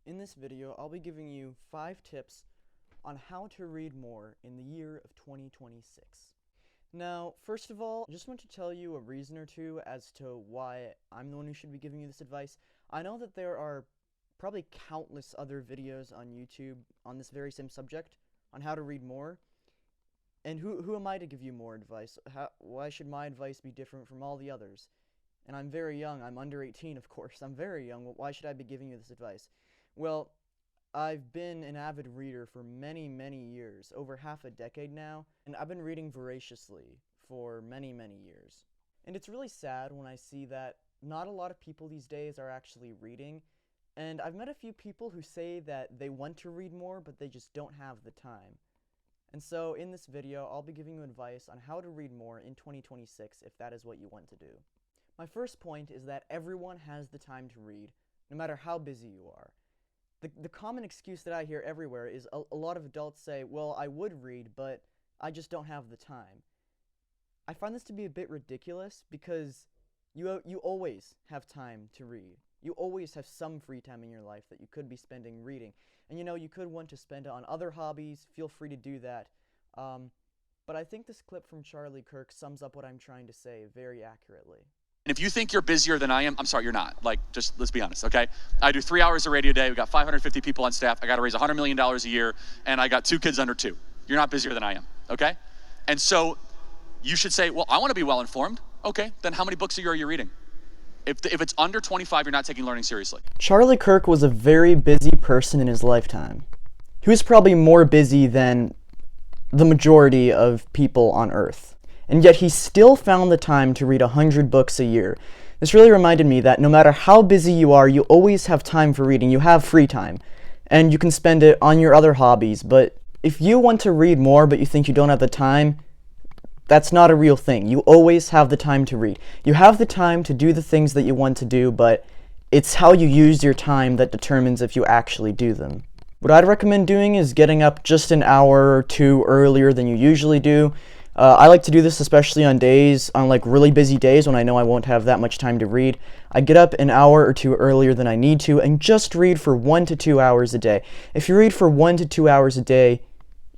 In this video, I'll be giving you 5 tips on how to read more in the year of 2026. Now, first of all, I just want to tell you a reason or two as to why I'm the one who should be giving you this advice. I know that there are probably countless other videos on YouTube on this very same subject, on how to read more. And who am I to give you more advice? Why should my advice be different from all the others? And I'm very young. I'm under 18, of course. I'm very young. Why should I be giving you this advice? Well, I've been an avid reader for many, many years, over half a decade now, and I've been reading voraciously for many, many years. And it's really sad when I see that not a lot of people these days are actually reading, and I've met a few people who say that they want to read more, but they just don't have the time. And so in this video, I'll be giving you advice on how to read more in 2026 if that is what you want to do. My first point is that everyone has the time to read, no matter how busy you are. The common excuse that I hear everywhere is a lot of adults say, well, I would read, but I just don't have the time. I find this to be a bit ridiculous because you always have time to read. You always have some free time in your life that you could be spending reading. And you could want to spend it on other hobbies, feel free to do that. But I think this clip from Charlie Kirk sums up what I'm trying to say very accurately. And if you think you're busier than I am, I'm sorry, you're not. Just let's be honest, okay? I do 3 hours of radio a day. We've got 550 people on staff. I got to raise $100 million a year, and I got 2 kids under 2. You're not busier than I am, okay? And so you should say, well, I want to be well-informed. Okay, then how many books a year are you reading? If it's under 25, you're not taking learning seriously. Charlie Kirk was a very busy person in his lifetime. He was probably more busy than the majority of people on Earth. And yet he still found the time to read 100 books a year. This really reminded me that no matter how busy you are, you always have time for reading. You have free time, and you can spend it on your other hobbies. But if you want to read more but you think you don't have the time, that's not a real thing. You always have the time to read. You have the time to do the things that you want to do, but it's how you use your time that determines if you actually do them. What I'd recommend doing is getting up just an hour or 2 earlier than you usually do. I like to do this especially on really busy days when I know I won't have that much time to read. I get up an hour or 2 earlier than I need to and just read for 1 to 2 hours a day. If you read for 1 to 2 hours a day,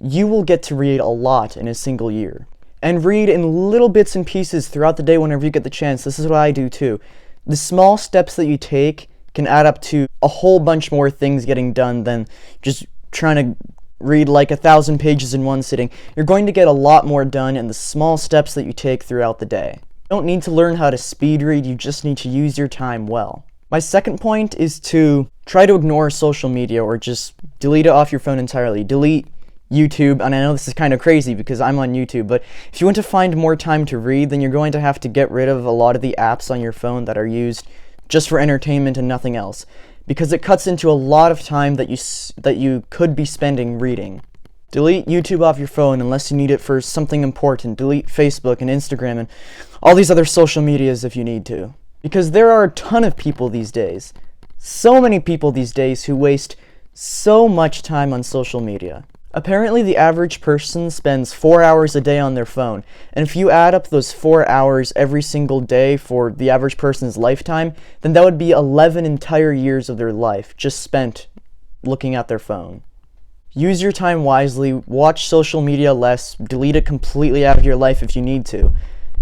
you will get to read a lot in a single year. And read in little bits and pieces throughout the day whenever you get the chance. This is what I do too. The small steps that you take can add up to a whole bunch more things getting done than just trying to read like 1,000 pages in one sitting. You're going to get a lot more done in the small steps that you take throughout the day. You don't need to learn how to speed read, you just need to use your time well. My second point is to try to ignore social media or just delete it off your phone entirely. Delete YouTube, and I know this is kind of crazy because I'm on YouTube, but if you want to find more time to read, then you're going to have to get rid of a lot of the apps on your phone that are used just for entertainment and nothing else, because it cuts into a lot of time that you could be spending reading. Delete YouTube off your phone unless you need it for something important. Delete Facebook and Instagram and all these other social medias if you need to. Because there are a ton of people these days, so many people these days who waste so much time on social media. Apparently the average person spends 4 hours a day on their phone, and if you add up those 4 hours every single day for the average person's lifetime, then that would be 11 entire years of their life just spent looking at their phone. Use your time wisely, watch social media less, delete it completely out of your life if you need to,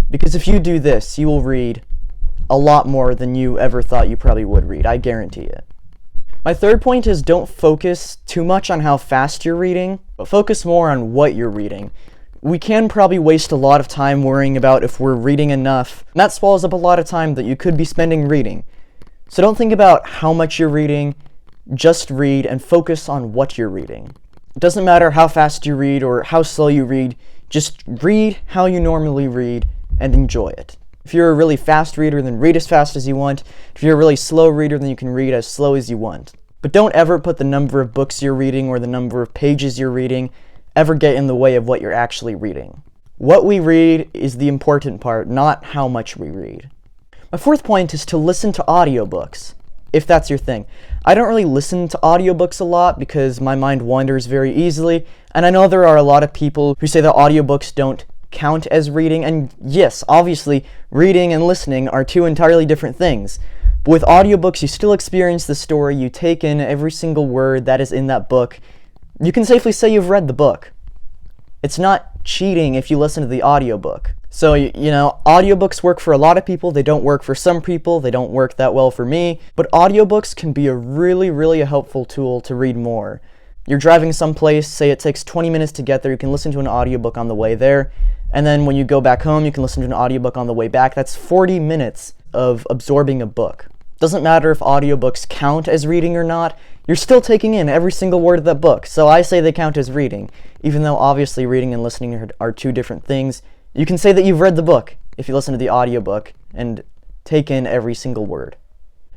because if you do this, you will read a lot more than you ever thought you probably would read, I guarantee it. My third point is don't focus too much on how fast you're reading, but focus more on what you're reading. We can probably waste a lot of time worrying about if we're reading enough, and that swallows up a lot of time that you could be spending reading. So don't think about how much you're reading, just read and focus on what you're reading. It doesn't matter how fast you read or how slow you read, just read how you normally read and enjoy it. If you're a really fast reader, then read as fast as you want. If you're a really slow reader, then you can read as slow as you want. But don't ever put the number of books you're reading or the number of pages you're reading ever get in the way of what you're actually reading. What we read is the important part, not how much we read. My fourth point is to listen to audiobooks, if that's your thing. I don't really listen to audiobooks a lot because my mind wanders very easily, and I know there are a lot of people who say that audiobooks don't count as reading, and yes, obviously, reading and listening are 2 entirely different things. But with audiobooks, you still experience the story, you take in every single word that is in that book. You can safely say you've read the book. It's not cheating if you listen to the audiobook. So, you know, audiobooks work for a lot of people, they don't work for some people, they don't work that well for me, but audiobooks can be a really helpful tool to read more. You're driving someplace, say it takes 20 minutes to get there, you can listen to an audiobook on the way there, and then when you go back home, you can listen to an audiobook on the way back. That's 40 minutes of absorbing a book. Doesn't matter if audiobooks count as reading or not, you're still taking in every single word of that book, so I say they count as reading, even though obviously reading and listening are two different things. You can say that you've read the book if you listen to the audiobook and take in every single word.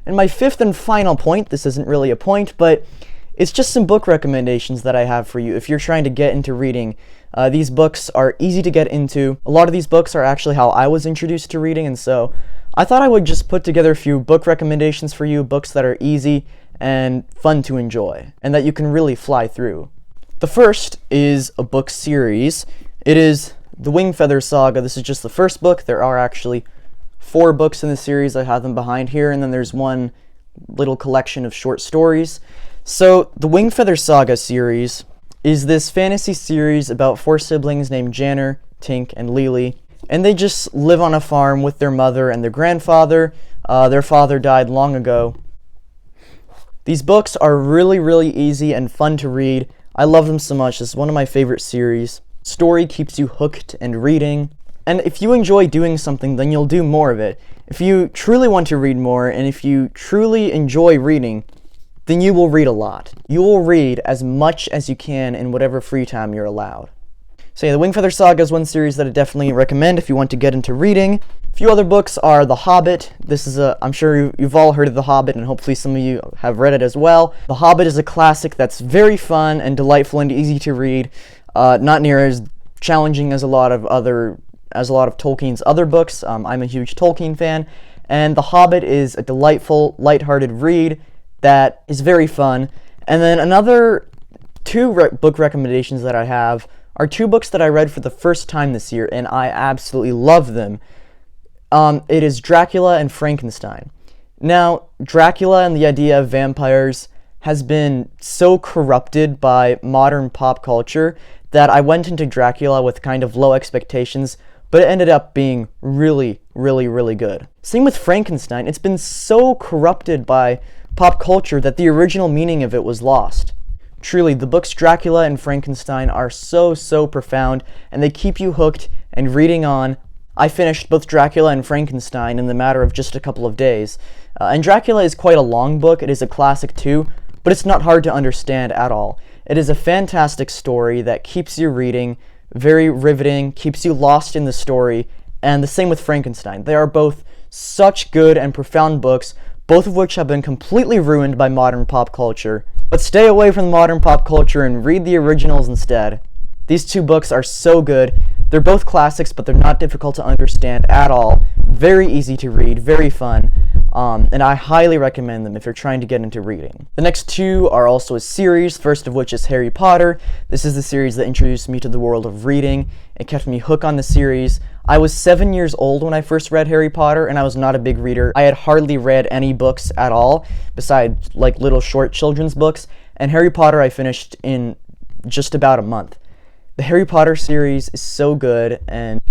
And my fifth and final point, this isn't really a point, but it's just some book recommendations that I have for you if you're trying to get into reading. These books are easy to get into. A lot of these books are actually how I was introduced to reading, and so I thought I would just put together a few book recommendations for you, books that are easy and fun to enjoy, and that you can really fly through. The first is a book series. It is The Wingfeather Saga. This is just the first book. There are actually 4 books in the series. I have them behind here, and then there's one little collection of short stories. So, the Wingfeather Saga series is this fantasy series about 4 siblings named Janner, Tink, and Lily, and they just live on a farm with their mother and their grandfather. Their father died long ago. These books are really easy and fun to read. I love them so much. This is one of my favorite series. Story keeps you hooked and reading. And if you enjoy doing something, then you'll do more of it. If you truly want to read more, and if you truly enjoy reading, then you will read a lot. You will read as much as you can in whatever free time you're allowed. So yeah, The Wingfeather Saga is one series that I definitely recommend if you want to get into reading. A few other books are The Hobbit. This is I'm sure you've all heard of The Hobbit, and hopefully some of you have read it as well. The Hobbit is a classic that's very fun and delightful and easy to read. Not near as challenging as a lot of Tolkien's other books. I'm a huge Tolkien fan, and The Hobbit is a delightful, lighthearted read that is very fun. And then another 2 book recommendations that I have are 2 books that I read for the first time this year, and I absolutely love them. It is Dracula and Frankenstein. Now, Dracula and the idea of vampires has been so corrupted by modern pop culture that I went into Dracula with kind of low expectations, but it ended up being really good. Same with Frankenstein. It's been so corrupted by pop culture that the original meaning of it was lost. Truly, the books Dracula and Frankenstein are so profound, and they keep you hooked and reading on. I finished both Dracula and Frankenstein in the matter of just a couple of days. And Dracula is quite a long book. It is a classic too, but it's not hard to understand at all. It is a fantastic story that keeps you reading, very riveting, keeps you lost in the story, and the same with Frankenstein. They are both such good and profound books, both of which have been completely ruined by modern pop culture. But stay away from modern pop culture and read the originals instead. These 2 books are so good. They're both classics, but they're not difficult to understand at all. Very easy to read, very fun, and I highly recommend them if you're trying to get into reading. The next 2 are also a series, first of which is Harry Potter. This is the series that introduced me to the world of reading. It kept me hooked on the series. I was 7 years old when I first read Harry Potter, and I was not a big reader. I had hardly read any books at all, besides like little short children's books, and Harry Potter I finished in just about a month. The Harry Potter series is so good, and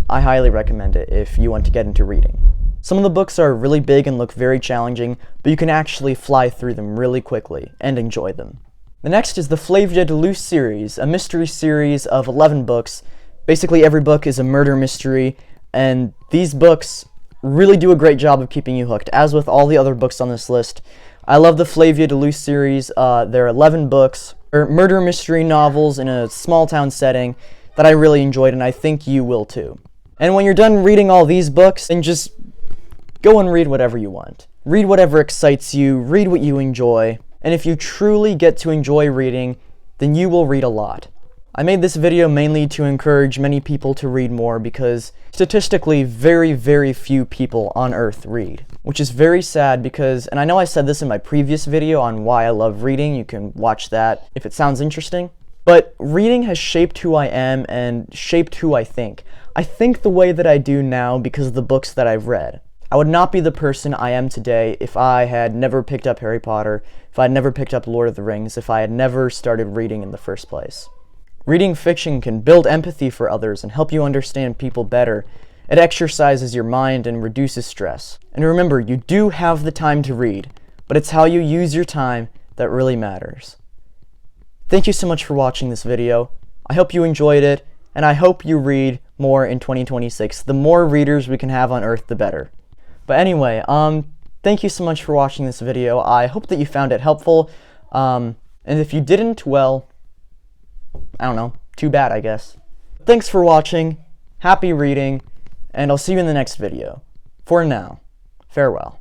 I highly recommend it if you want to get into reading. Some of the books are really big and look very challenging, but you can actually fly through them really quickly and enjoy them. The next is the Flavia de Luce series, a mystery series of 11 books. Basically every book is a murder mystery, and these books really do a great job of keeping you hooked, as with all the other books on this list. I love the Flavia de Luce series. There are 11 books, or murder mystery novels in a small town setting that I really enjoyed, and I think you will too. And when you're done reading all these books, then just go and read whatever you want. Read whatever excites you, read what you enjoy, and if you truly get to enjoy reading, then you will read a lot. I made this video mainly to encourage many people to read more because statistically very few people on Earth read. Which is very sad because, and I know I said this in my previous video on why I love reading, you can watch that if it sounds interesting, but reading has shaped who I am and shaped who I think. I think the way that I do now because of the books that I've read. I would not be the person I am today if I had never picked up Harry Potter, if I had never picked up Lord of the Rings, if I had never started reading in the first place. Reading fiction can build empathy for others and help you understand people better. It exercises your mind and reduces stress. And remember, you do have the time to read, but it's how you use your time that really matters. Thank you so much for watching this video. I hope you enjoyed it, and I hope you read more in 2026. The more readers we can have on Earth, the better. But anyway, thank you so much for watching this video. I hope that you found it helpful. And if you didn't, well, I don't know, too bad, I guess. Thanks for watching, happy reading, and I'll see you in the next video. For now, farewell.